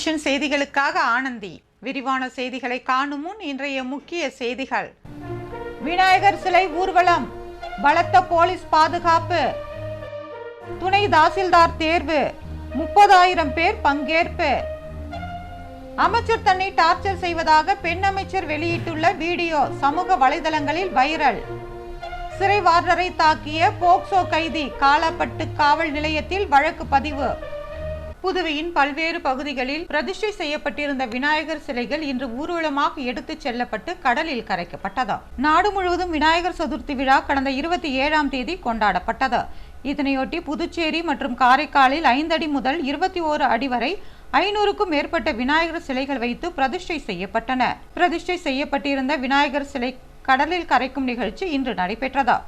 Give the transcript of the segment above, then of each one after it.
Vision செய்திகளுக்காக ஆனந்தி. விரிவான செய்திகளை காணும் முன் இன்றைய முக்கிய செய்திகள். விநாயகர் சிலை ஊர்வலம், பலத்த போலீஸ் பாதுகாப்பு. துணை தாசில்தார் தேர்வு, 30,000 பேர் பங்கேற்பு. அமைச்சர் தன்னை டார்ச்சர் செய்வதாக பெண் அமைச்சர் வெளியிட்டுள்ள வீடியோ சமூக வலைதளங்களில் வைரல். சிறை வார்டரை தாக்கிய போக்சோ கைதி காலாப்பட்டு காவல் நிலையத்தில் வழக்கு பதிவு. புதுவையின் பல்வேறு பகுதிகளில் பிரதிஷ்டை செய்யப்பட்டிருந்த விநாயகர் சிலைகள் இன்று ஊர்வலமாக எடுத்துச் செல்லப்பட்டு கடலில் கரைக்கப்பட்டது. நாடு முழுவதும் விநாயகர் சதுர்த்தி விழா கடந்த 27ஆம் தேதி கொண்டாடப்பட்டது. இதனையொட்டி புதுச்சேரி மற்றும் காரைக்காலில் 5 அடி முதல் 21 அடி வரை 500க்கும் மேற்பட்ட விநாயகர் சிலைகள் வைத்து பிரதிஷ்டை செய்யப்பட்டன. பிரதிஷ்டை செய்யப்பட்டிருந்த விநாயகர் சிலை கடலில் கரைக்கும் நிகழ்ச்சி இன்று நடைபெற்றது.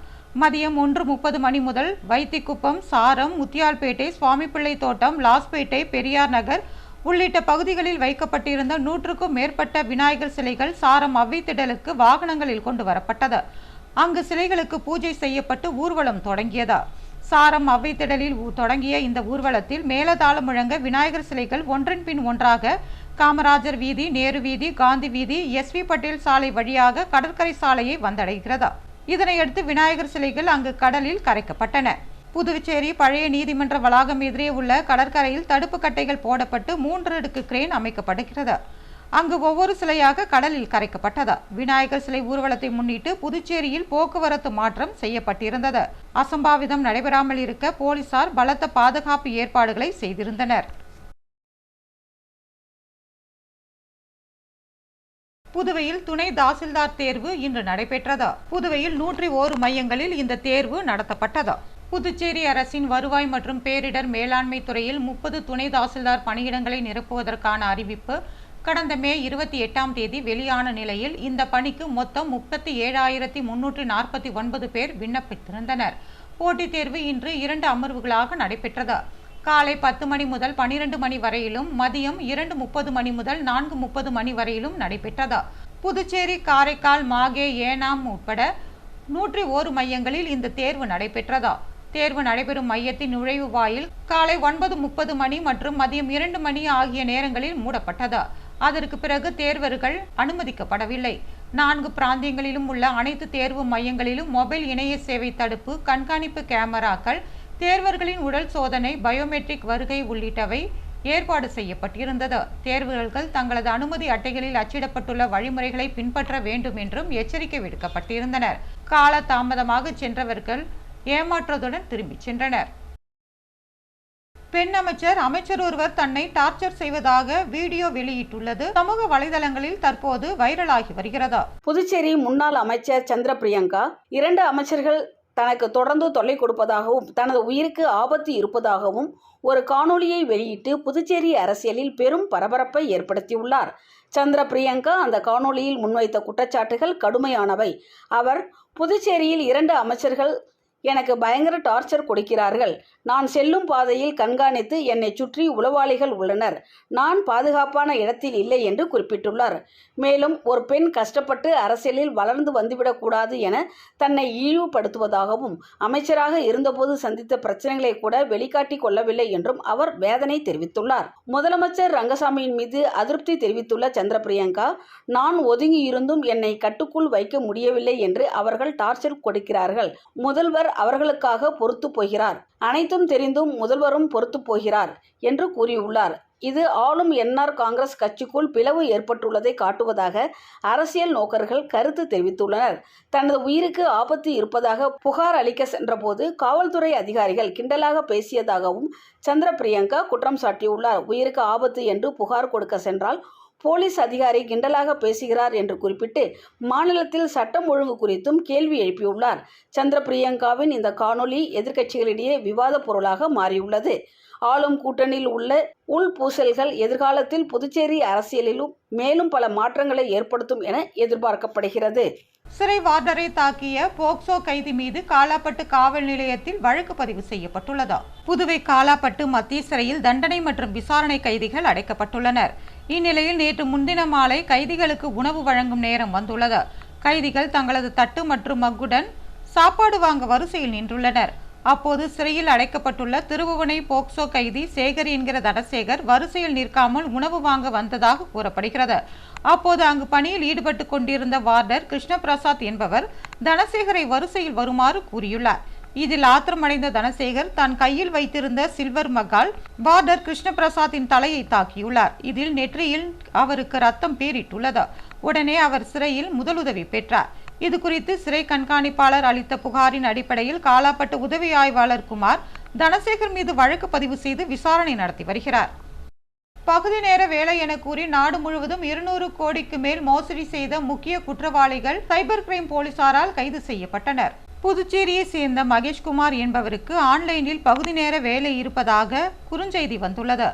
மதியம் 1:30 மணி முதல் வைத்திக்குப்பம், சாரம், முத்தியால்பேட்டை, சுவாமிப்பிள்ளை தோட்டம், லாஸ்பேட்டை, பெரியார் நகர் உள்ளிட்ட பகுதிகளில் வைக்கப்பட்டிருந்த 100க்கும் மேற்பட்ட விநாயகர் சிலைகள் சாரம் அவ்வைத்திடலுக்கு வாகனங்களில் கொண்டு வரப்பட்டது. அங்கு சிலைகளுக்கு பூஜை செய்யப்பட்டு ஊர்வலம் தொடங்கியது. சாரம் அவ்வைத்திடலில் தொடங்கிய இந்த ஊர்வலத்தில் மேலதாளம் முழங்க விநாயகர் சிலைகள் ஒன்றன் பின் ஒன்றாக காமராஜர் வீதி, நேரு வீதி, காந்தி வீதி, SV பட்டேல் சாலை வழியாக கடற்கரை சாலையை வந்தடைகிறது. இதனையடுத்து விநாயகர் சிலைகள் அங்கு கடலில் கரைக்கப்பட்டன. புதுச்சேரி பழைய நீதிமன்ற வளாகம் எதிரே உள்ள கடற்கரையில் தடுப்பு கட்டைகள் போடப்பட்டு 3 அடுக்கு கிரேன் அமைக்கப்படுகிறது. அங்கு ஒவ்வொரு சிலையாக கடலில் கரைக்கப்பட்டது. விநாயகர் சிலை ஊர்வலத்தை முன்னிட்டு புதுச்சேரியில் போக்குவரத்து மாற்றம் செய்யப்பட்டிருந்தது. அசம்பாவிதம் நடைபெறாமல் இருக்க போலீசார் பலத்த பாதுகாப்பு ஏற்பாடுகளை செய்திருந்தனர். புதுவையில் துணை தாசில்தார் தேர்வு இன்று நடைபெற்றது. புதுவையில் 101 மையங்களில் இந்த தேர்வு நடத்தப்பட்டது. புதுச்சேரி அரசின் வருவாய் மற்றும் பேரிடர் மேலாண்மை துறையில் 30 துணை தாசில்தார் பணியிடங்களை நிரப்புவதற்கான அறிவிப்பு கடந்த மே 28ஆம் தேதி வெளியான நிலையில் இந்த பணிக்கு மொத்தம் 37,349 பேர் விண்ணப்பித்திருந்தனர். போட்டித் தேர்வு இன்று 2 அமர்வுகளாக நடைபெற்றது. காலை 10 மணி முதல் 12 மணி வரையிலும், மதியம் 2:30 மணி முதல் 4:30 மணி வரையிலும் நடைபெற்றது. புதுச்சேரி, காரைக்கால், மாகே, ஏனாம் உட்பட 101 மையங்களில் இந்த தேர்வு நடைபெற்றது. தேர்வு நடைபெறும் மையத்தின் நுழைவு வாயில் காலை 9:30 மணி மற்றும் மதியம் 2 மணி ஆகிய நேரங்களில் மூடப்பட்டது. அதற்கு பிறகு தேர்வர்கள் அனுமதிக்கப்படவில்லை. 4 பிராந்தியங்களிலும் உள்ள அனைத்து தேர்வு மையங்களிலும் மொபைல் இணைய சேவை தடுப்பு, கண்காணிப்பு கேமராக்கள், தேர்வர்களின் உடல் சோதனை, பயோமெட்ரிக் வருகை உள்ளிட்டவை ஏற்பாடு செய்யப்பட்டிருந்தது. தேர்வர்கள் தங்களது அனுமதி அட்டைகளில் அச்சிடப்பட்டுள்ள வழிமுறைகளை பின்பற்ற வேண்டும் என்றும் எச்சரிக்கை விடுக்கப்பட்டிருந்தனர். கால தாமதமாக சென்றவர்கள் ஏமாற்றத்துடன் திரும்பிச் சென்றனர். பெண் அமைச்சர் ஒருவர் தன்னை டார்ச்சர் செய்வதாக வீடியோ வெளியிட்டுள்ளது சமூக வலைதளங்களில் தற்போது வைரலாகி வருகிறது. புதுச்சேரி முன்னாள் அமைச்சர் சந்திர பிரியங்கா 2 அமைச்சர்கள் தனக்கு தொடர்ந்து தொல்லை கொடுப்பதாகவும் தனது உயிருக்கு ஆபத்து இருப்பதாகவும் ஒரு காணொலியை வெளியிட்டு புதுச்சேரி அரசியலில் பெரும் பரபரப்பை ஏற்படுத்தியுள்ளார். சந்திர பிரியங்கா அந்த காணொலியில் முன்வைத்த குற்றச்சாட்டுகள் கடுமையானவை. அவர் புதுச்சேரியில் 2 அமைச்சர்கள் எனக்கு பயங்கர டார்ச்சர் கொடுக்கிறார்கள். நான் செல்லும் பாதையில் கண்காணித்து என்னை சுற்றி உளவாளிகள் உள்ளனர். நான் பாதுகாப்பான இடத்தில் இல்லை என்று குறிப்பிட்டுள்ளார். மேலும் ஒரு பெண் கஷ்டப்பட்டு அரசியலில் வளர்ந்து வந்துவிடக்கூடாது என தன்னை இழிவுபடுத்துவதாகவும் அமைச்சராக இருந்தபோது சந்தித்த பிரச்சனைகளை கூட வெளிக்காட்டி கொள்ளவில்லை என்றும் அவர் வேதனை தெரிவித்துள்ளார். முதலமைச்சர் ரங்கசாமியின் மீது அதிருப்தி தெரிவித்துள்ள சந்திர பிரியங்கா, நான் ஒதுங்கி இருந்தும் என்னை கட்டுக்குள் வைக்க முடியவில்லை என்று அவர்கள் டார்ச்சர் கொடுக்கிறார்கள். முதல்வர் அவர்களுக்காக பொறுத்து போகிறார். அனைத்தும் தெரிந்தும் முதல்வரும் பொறுத்து போகிறார் என்று கூறியுள்ளார். இது ஆளும் NR காங்கிரஸ் கட்சிக்குள் பிளவு ஏற்பட்டுள்ளதை காட்டுவதாக அரசியல் நோக்கர்கள் கருத்து தெரிவித்துள்ளனர். தனது உயிருக்கு ஆபத்து இருப்பதாக புகார் அளிக்க சென்றபோது காவல்துறை அதிகாரிகள் கிண்டலாக பேசியதாகவும் சந்திர பிரியங்கா குற்றம் சாட்டியுள்ளார். உயிருக்கு ஆபத்து என்று புகார் கொடுக்க சென்றால் போலீஸ் அதிகாரி கிண்டலாக பேசுகிறார் என்று குறிப்பிட்டு மாநிலத்தில் சட்டம் ஒழுங்கு குறித்தும் கேள்வி எழுப்பியுள்ளார். சந்திர பிரியங்காவின் இந்த காணொலி எதிர்க்கட்சிகளிடையே விவாத பொருளாக மாறியுள்ளது. ஆளும் கூட்டணியில் உள்ள உள்பூசல்கள் எதிர்காலத்தில் புதுச்சேரி அரசியலிலும் மேலும் பல மாற்றங்களை ஏற்படுத்தும் என எதிர்பார்க்கப்படுகிறது. சிறை வார்டரை தாக்கிய போக்சோ கைதி மீது காலாப்பட்டு காவல் நிலையத்தில் வழக்கு பதிவு செய்யப்பட்டுள்ளது. புதுவை காலாப்பட்டு மத்திய சிறையில் தண்டனை மற்றும் விசாரணை கைதிகள் அடைக்கப்பட்டுள்ளனர். இந்நிலையில் நேற்று முன்தினம் மாலை கைதிகளுக்கு உணவு வழங்கும் நேரம் வந்துள்ளது. கைதிகள் தங்களது தட்டு மற்றும் மக்குடன் சாப்பாடு வாங்க வரிசையில் நின்றுள்ளனர். அப்போது சிறையில் அடைக்கப்பட்டுள்ள திருபுவனை போக்சோ கைதி சேகர் என்கிற தனசேகர் வரிசையில் நிற்காமல் உணவு வாங்க வந்ததாக கூறப்படுகிறது. அப்போது அங்கு பணியில் ஈடுபட்டு கொண்டிருந்த வார்டர் கிருஷ்ணபிரசாத் என்பவர் தனசேகரை வரிசையில் வருமாறு கூறியுள்ளார். இதில் ஆத்திரமடைந்த தனசேகர் தன் கையில் வைத்திருந்த சில்வர் மக்கால் வார்டர் கிருஷ்ணபிரசாத்தின் தலையை தாக்கியுள்ளார். இதில் நெற்றியில் அவருக்கு ரத்தம் பீறிட்டுள்ளது. உடனே அவர் சிறையில் முதலுதவி பெற்றார். இது குறித்து சிறை கண்காணிப்பாளர் அளித்த புகாரின் அடிப்படையில் காலாப்பட்டு உதவி ஆய்வாளர் குமார் தனசேகர் மீது வழக்கு பதிவு செய்து விசாரணை நடத்தி வருகிறார். பகுதி நேர வேலை என கூறி நாடு முழுவதும் 200 கோடிக்கு மேல் மோசடி செய்த முக்கிய குற்றவாளிகள் சைபர் கிரைம் போலீசாரால் கைது செய்யப்பட்டனர். புதுச்சேரியை சேர்ந்த மகேஷ்குமார் என்பவருக்கு ஆன்லைனில் பகுதி நேர வேலை இருப்பதாக குறுஞ்செய்தி வந்துள்ளது.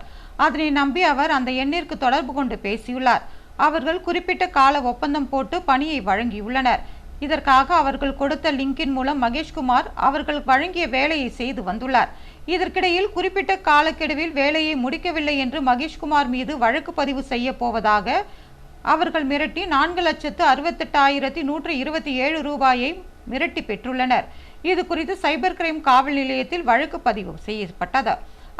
அதனை நம்பி அவர் அந்த எண்ணிற்கு தொடர்பு கொண்டு பேசியுள்ளார். அவர்கள் குறிப்பிட்ட கால ஒப்பந்தம் போட்டு பணியை வழங்கியுள்ளனர். இதற்காக அவர்கள் கொடுத்த லிங்கின் மூலம் மகேஷ்குமார் அவர்கள் வழங்கிய வேலையை செய்து வந்துள்ளார். இதற்கிடையில் குறிப்பிட்ட காலக்கெடுவில் வேலையை முடிக்கவில்லை என்று மகேஷ்குமார் மீது வழக்கு பதிவு செய்ய போவதாக அவர்கள் மிரட்டி 4,68,127 ரூபாயை மிரட்டி பெற்றுள்ளனர். இது குறித்து சைபர் கிரைம் காவல் நிலையத்தில் வழக்கு பதிவு செய்யப்பட்டது.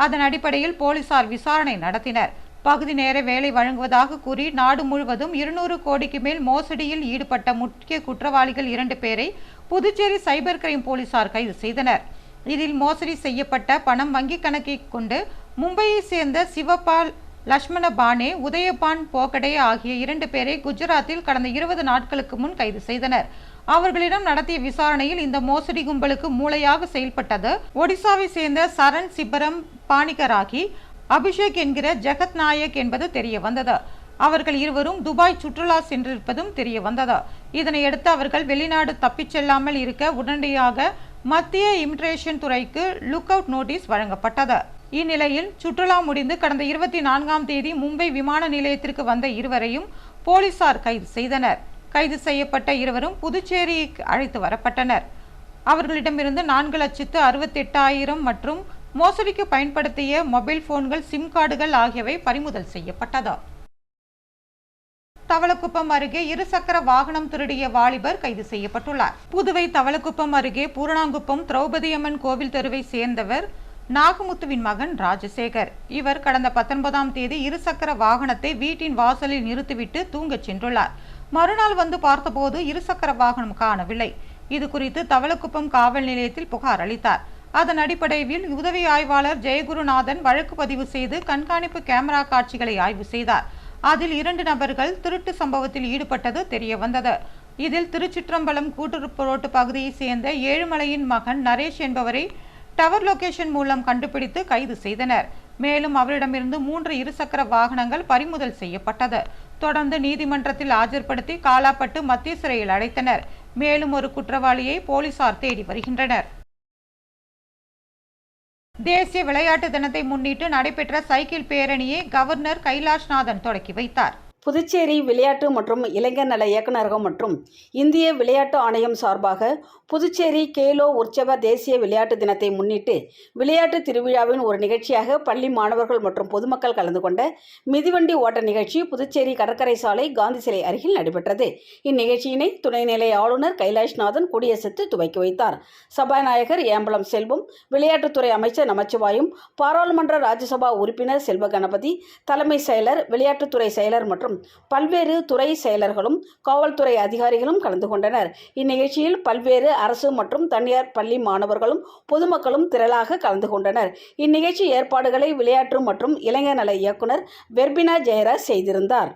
அதன் அடிப்படையில் போலீசார் விசாரணை நடத்தினர். பகுதி நேர வேலை வழங்குவதாக கூறி நாடு முழுவதும் 200 கோடிக்கு மேல் மோசடியில் ஈடுபட்ட முக்கிய குற்றவாளிகள் 2 பேரை புதுச்சேரி சைபர் கிரைம் போலீசார் கைது செய்தனர். இதில் மோசடி செய்யப்பட்ட பணம் வங்கிக் கணக்கை கொண்டு மும்பையை சேர்ந்த சிவபால், லட்சுமண பானே, உதயபான் போகடே ஆகிய 2 பேரை குஜராத்தில் கடந்த 20 நாட்களுக்கு முன் கைது செய்தனர். அவர்களிடம் நடத்திய விசாரணையில் இந்த மோசடி கும்பலுக்கு மூளையாக செயல்பட்டது ஒடிசாவை சேர்ந்த சரண் சிபரம் பாணிகராகி அபிஷேக் என்கிற ஜெகத் நாயக் என்பது தெரிய வந்தது. அவர்கள் இருவரும் துபாய் சுற்றுலா சென்றிருப்பதும் தெரிய வந்தது. இதனையடுத்து அவர்கள் வெளிநாடு தப்பிச் செல்லாமல் இருக்க உடனடியாக மத்திய இமிகிரேஷன் துறைக்கு லுக் அவுட் நோட்டீஸ் வழங்கப்பட்டது. இந்நிலையில் சுற்றுலா முடிந்து கடந்த 24ஆம் தேதி மும்பை விமான நிலையத்திற்கு வந்த இருவரையும் போலீசார் கைது செய்தனர். கைது செய்யப்பட்ட இருவரும் புதுச்சேரிக்கு அழைத்து வரப்பட்டனர். அவர்களிடமிருந்து 4,68,000 மற்றும் மோசடிக்கு பயன்படுத்திய மொபைல் போன்கள், சிம் கார்டுகள் ஆகியவை பறிமுதல் செய்யப்பட்டது. தவளக்குப்பம் அருகே இருசக்கர வாகனம் திருடிய வாலிபர் கைது செய்யப்பட்டுள்ளார். புதுவை தவளக்குப்பம் அருகே பூரணாங்குப்பம் திரௌபதியம்மன் கோவில் தெருவை சேர்ந்தவர் நாகமுத்துவின் மகன் ராஜசேகர். இவர் கடந்த 19ஆம் தேதி இருசக்கர வாகனத்தை வீட்டின் வாசலில் நிறுத்திவிட்டு தூங்கச் சென்றுள்ளார். மறுநாள் வந்து பார்த்தபோது இருசக்கர வாகனம் காணவில்லை. இது குறித்து தவளக்குப்பம் காவல் நிலையத்தில் புகார் அளித்தார். அதன் அடிப்படையில் உதவி ஆய்வாளர் ஜெயகுருநாதன் வழக்கு பதிவு செய்து கண்காணிப்பு கேமரா காட்சிகளை ஆய்வு செய்தார். அதில் 2 நபர்கள் திருட்டு சம்பவத்தில் ஈடுபட்டது தெரிய வந்தது. இதில் திருச்சிற்றம்பலம் கூட்டுறவு ரோட்டு பகுதியை சேர்ந்த ஏழுமலையின் மகன் நரேஷ் என்பவரை டவர் லொகேஷன் மூலம் கண்டுபிடித்து கைது செய்தனர். மேலும் அவரிடமிருந்து 3 இருசக்கர வாகனங்கள் பறிமுதல் செய்யப்பட்டது. தொடர்ந்து நீதிமன்றத்தில் ஆஜர்படுத்தி காலாப்பட்டு மத்திய சிறையில் அடைத்தனர். மேலும் ஒரு குற்றவாளியை போலீசார் தேடி வருகின்றனர். தேசிய விளையாட்டு தினத்தை முன்னிட்டு நடைபெற்ற சைக்கிள் பேரணியை கவர்னர் கைலாஷ்நாதன் தொடக்கி வைத்தார். புதுச்சேரி விளையாட்டு மற்றும் இளைஞர் நல இயக்குநரகம் மற்றும் இந்திய விளையாட்டு ஆணையம் சார்பாக புதுச்சேரி கேலோ உற்சவ தேசிய விளையாட்டு தினத்தை முன்னிட்டு விளையாட்டு திருவிழாவின் ஒரு நிகழ்ச்சியாக பள்ளி மாணவர்கள் மற்றும் பொதுமக்கள் கலந்து கொண்ட மிதிவண்டி ஓட்ட நிகழ்ச்சி புதுச்சேரி கடற்கரை சாலை காந்தி சிலை அருகில் நடைபெற்றது. இந்நிகழ்ச்சியினை துணைநிலை ஆளுநர் கைலாஷ்நாதன் கொடியசைத்து துவக்கி வைத்தார். சபாநாயகர் ஏம்பலம் செல்வம், விளையாட்டுத்துறை அமைச்சர் நமச்சிவாயம், பாராளுமன்ற ராஜ்யசபா உறுப்பினர் செல்வ கணபதி, தலைமை செயலர், விளையாட்டுத்துறை செயலர் மற்றும் பல்வேறு துறை செயலர்களும் காவல்துறை அதிகாரிகளும் கலந்து கொண்டனர். இந்நிகழ்ச்சியில் பல்வேறு அரசு மற்றும் தனியார் பள்ளி மாணவர்களும் பொதுமக்களும் திரளாக கலந்து கொண்டனர். இந்நிகழ்ச்சி ஏற்பாடுகளை விளையாட்டு மற்றும் இளைஞர் நல இயக்குனர் வெர்பினா ஜெயராஜ் செய்திருந்தார்.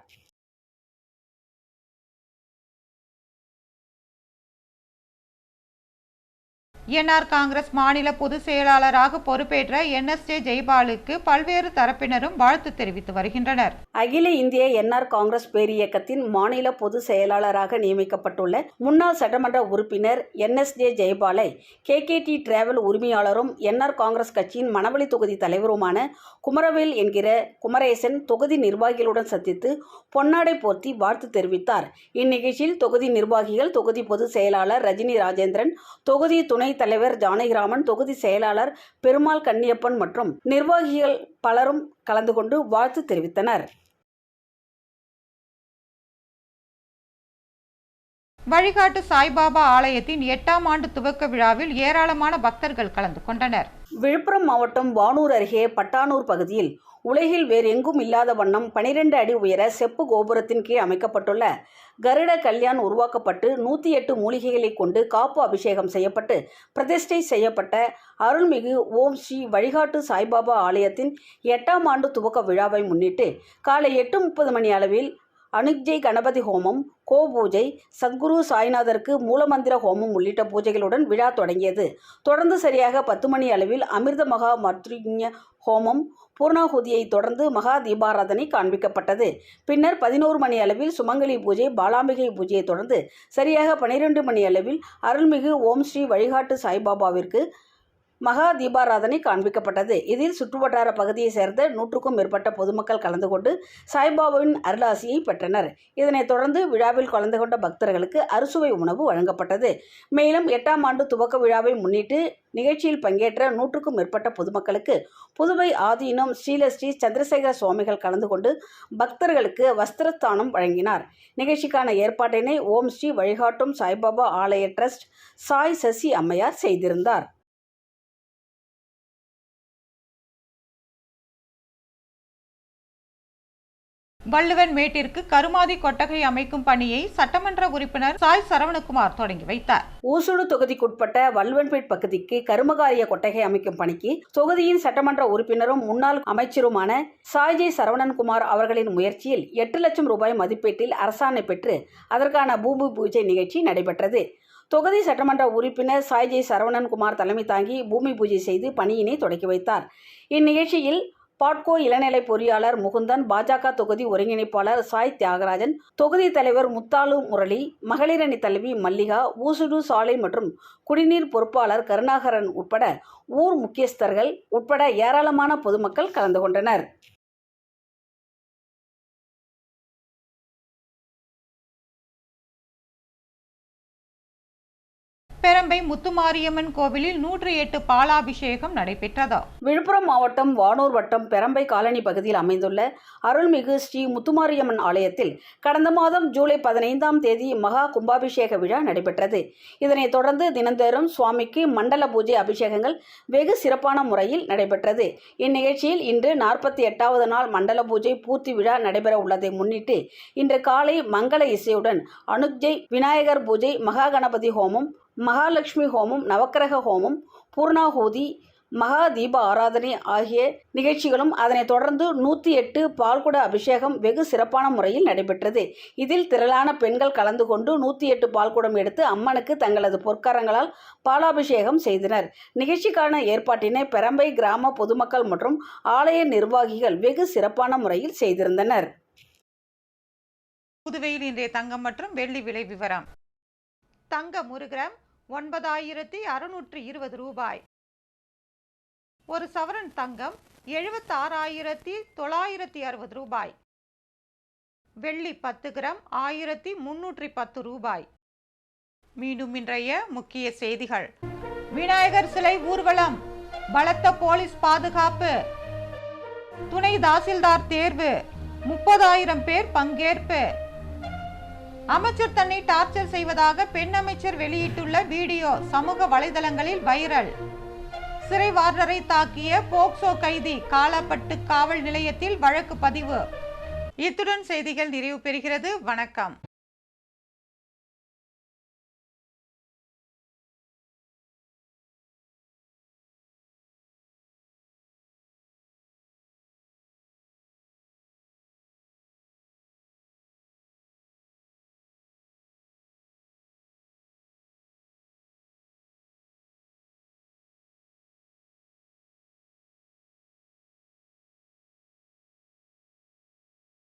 என்ஆர் காங்கிரஸ் மாநில பொதுச் செயலாளராக பொறுப்பேற்ற NSJ ஜெய்பாலுக்கு பல்வேறு தரப்பினரும் வாழ்த்து தெரிவித்து வருகின்றனர். அகில இந்திய என்ஆர் காங்கிரஸ் பேரியக்கத்தின் மாநில பொதுச் செயலாளராக நியமிக்கப்பட்டுள்ள முன்னாள் சட்டமன்ற உறுப்பினர் NSJ ஜெய்பாலை KKT டிராவல் உரிமையாளரும் என்ஆர் காங்கிரஸ் கட்சியின் மணவெளி தொகுதி தலைவருமான குமரவேல் என்கிற குமரேசன் தொகுதி நிர்வாகிகளுடன் சந்தித்து பொன்னாடை போர்த்தி வாழ்த்து தெரிவித்தார். இந்நிகழ்ச்சியில் தொகுதி நிர்வாகிகள், தொகுதி பொதுச் செயலாளர் ரஜினி ராஜேந்திரன், தொகுதி துணை தலைவர் ஜானகிராமன், தொகுதி செயலாளர் பெருமாள் கன்னியப்பன் மற்றும் நிர்வாகிகள் பலரும் கலந்து கொண்டு வாழ்த்து தெரிவித்தனர். வழிகாட்டு சாய்பாபா ஆலயத்தின் 8ஆம் ஆண்டு துவக்க விழாவில் ஏராளமான பக்தர்கள் கலந்து கொண்டனர். விழுப்புரம் மாவட்டம் வானூர் அருகே பட்டானூர் பகுதியில் உலகில் வேறு எங்கும் இல்லாத வண்ணம் 12 அடி உயர செப்பு கோபுரத்தின் கீழ் அமைக்கப்பட்டுள்ள கருட கல்யாண் உருவாக்கப்பட்டு 108 மூலிகைகளை கொண்டு காப்பு அபிஷேகம் செய்யப்பட்டு பிரதிஷ்டை செய்யப்பட்ட அருள்மிகு ஓம் ஸ்ரீ வழிகாட்டு சாய்பாபா ஆலயத்தின் 8ஆம் ஆண்டு துவக்க விழாவை முன்னிட்டு காலை 8:30 மணி அளவில் அனுஜை கணபதி ஹோமம், கோ பூஜை, சத்குரு சாய்நாதருக்கு மூலமந்திர ஹோமம் உள்ளிட்ட பூஜைகளுடன் விழா தொடங்கியது. தொடர்ந்து சரியாக 10 மணி அளவில் அமிர்த மகா மத்ருஞ ஹோமம், பூர்ணாகுதியை தொடர்ந்து மகா தீபாராதனை காண்பிக்கப்பட்டது. பின்னர் 11 மணி அளவில் சுமங்கலி பூஜை, பாலாம்பிகை பூஜையை தொடர்ந்து சரியாக 12 மணி அளவில் அருள்மிகு ஓம் ஸ்ரீ வழிகாட்டு சாய்பாபாவிற்கு மகா தீபாராதனை காண்பிக்கப்பட்டது. இதில் சுற்றுவட்டார பகுதியை சேர்ந்த 100க்கும் மேற்பட்ட பொதுமக்கள் கலந்து கொண்டு சாய்பாபாவின் அருளாசியை பெற்றனர். இதனைத் தொடர்ந்து விழாவில் கலந்து கொண்ட பக்தர்களுக்கு அறுசுவை உணவு வழங்கப்பட்டது. மேலும் 8ஆம் ஆண்டு துவக்க விழாவை முன்னிட்டு நிகழ்ச்சியில் பங்கேற்ற 100க்கும் மேற்பட்ட பொதுமக்களுக்கு புதுவை ஆதீனம் ஸ்ரீ சந்திரசேகர சுவாமிகள் கலந்து கொண்டு பக்தர்களுக்கு வஸ்திரஸ்தானம் வழங்கினார். நிகழ்ச்சிக்கான ஏற்பாட்டினை ஓம் ஸ்ரீ வழிகாட்டும் சாய்பாபா ஆலய டிரஸ்ட் சாய் சசி அம்மையார் செய்திருந்தார். வள்ளுவன் மேட்டிற்கு கருமாதி கொட்டகை அமைக்கும் பணியை சட்டமன்ற உறுப்பினர் சாய் சரவணகுமார் தொடங்கி வைத்தார். ஊசுடு தொகுதிக்குட்பட்ட வள்ளுவன்பேட் பகுதிக்கு கருமகாரிய கொட்டகை அமைக்கும் பணிக்கு தொகுதியின் சட்டமன்ற உறுப்பினரும் முன்னாள் அமைச்சருமான சாய் சரவணன்குமார் அவர்களின் முயற்சியில் 8 லட்சம் ரூபாய் மதிப்பீட்டில் அரசாணை பெற்று அதற்கான பூமி பூஜை நிகழ்ச்சி நடைபெற்றது. தொகுதி சட்டமன்ற உறுப்பினர் சாய் சரவணன்குமார் தலைமை தாங்கி பூமி பூஜை செய்து பணியினை தொடங்கி வைத்தார். இந்நிகழ்ச்சியில் பாட்கோ இளநிலை பொறியாளர் முகுந்தன், பாஜக தொகுதி ஒருங்கிணைப்பாளர் சாய் தியாகராஜன், தொகுதி தலைவர் முத்தாலு முரளி, மகளிரணி தலைவி மல்லிகா, ஊசுடு சாலை மற்றும் குடிநீர் பொறுப்பாளர் கருணாகரன் உட்பட ஊர் முக்கியஸ்தர்கள் உட்பட ஏராளமான பொதுமக்கள் கலந்து கொண்டனர். பெரம்பை முத்துமாரியம்மன் கோவிலில் 108 பாலாபிஷேகம் நடைபெற்றது. விழுப்புரம் மாவட்டம் வானூர் வட்டம் பெரம்பை காலனி பகுதியில் அமைந்துள்ள அருள்மிகு ஸ்ரீ முத்துமாரியம்மன் ஆலயத்தில் கடந்த மாதம் ஜூலை 15ஆம் தேதி மகா கும்பாபிஷேக விழா நடைபெற்றது. இதனைத் தொடர்ந்து தினந்தோறும் சுவாமிக்கு மண்டல பூஜை அபிஷேகங்கள் வெகு சிறப்பான முறையில் நடைபெற்றது. இந்நிகழ்ச்சியில் இன்று 48வது நாள் மண்டல பூஜை பூர்த்தி விழா நடைபெற உள்ளதை முன்னிட்டு இன்று காலை மங்கள இசையுடன் அனுஜை விநாயகர் பூஜை, மகா கணபதி ஹோமம், மகாலட்சுமி ஹோமம், நவக்கிரக ஹோமம், பூர்ணாகூதி, மகா தீப ஆராதனை ஆகிய நிகழ்ச்சிகளும் அதனைத் தொடர்ந்து 108 பால்குட அபிஷேகம் வெகு சிறப்பான முறையில் நடைபெற்றது. இதில் திரளான பெண்கள் கலந்து கொண்டு 108 பால்குடம் எடுத்து அம்மனுக்கு தங்களது பொற்கரங்களால் பாலாபிஷேகம் செய்தனர். நிகழ்ச்சிக்கான ஏற்பாட்டினை பெரம்பை கிராம பொதுமக்கள் மற்றும் ஆலய நிர்வாகிகள் வெகு சிறப்பான முறையில் செய்திருந்தனர். புதுவையில் இன்றைய தங்கம் மற்றும் வெள்ளி விலை விவரம். தங்கம் 1 கிராம் 9620 ரூபாய். ஒரு சவரன் தங்கம் 76,960 ரூபாய். வெள்ளி 10 கிராம் 1310 ரூபாய். மீண்டும் இன்றைய முக்கிய செய்திகள். விநாயகர் சிலை ஊர்வலம், பலத்த போலீஸ் பாதுகாப்பு, துணை தாசில்தார் தேர்வு, 30,000 பேர் பங்கேற்பு. அமைச்சர் தன்னை டார்ச்சர் செய்வதாக பெண் அமைச்சர் வெளியிட்டுள்ள வீடியோ சமூக வலைதளங்களில் வைரல். சிறை வார்டரை தாக்கிய போக்சோ கைதி காலாப்பட்டு காவல் நிலையத்தில் வழக்கு பதிவு. இத்துடன் செய்திகள் நிறைவு பெறுகிறது. வணக்கம்.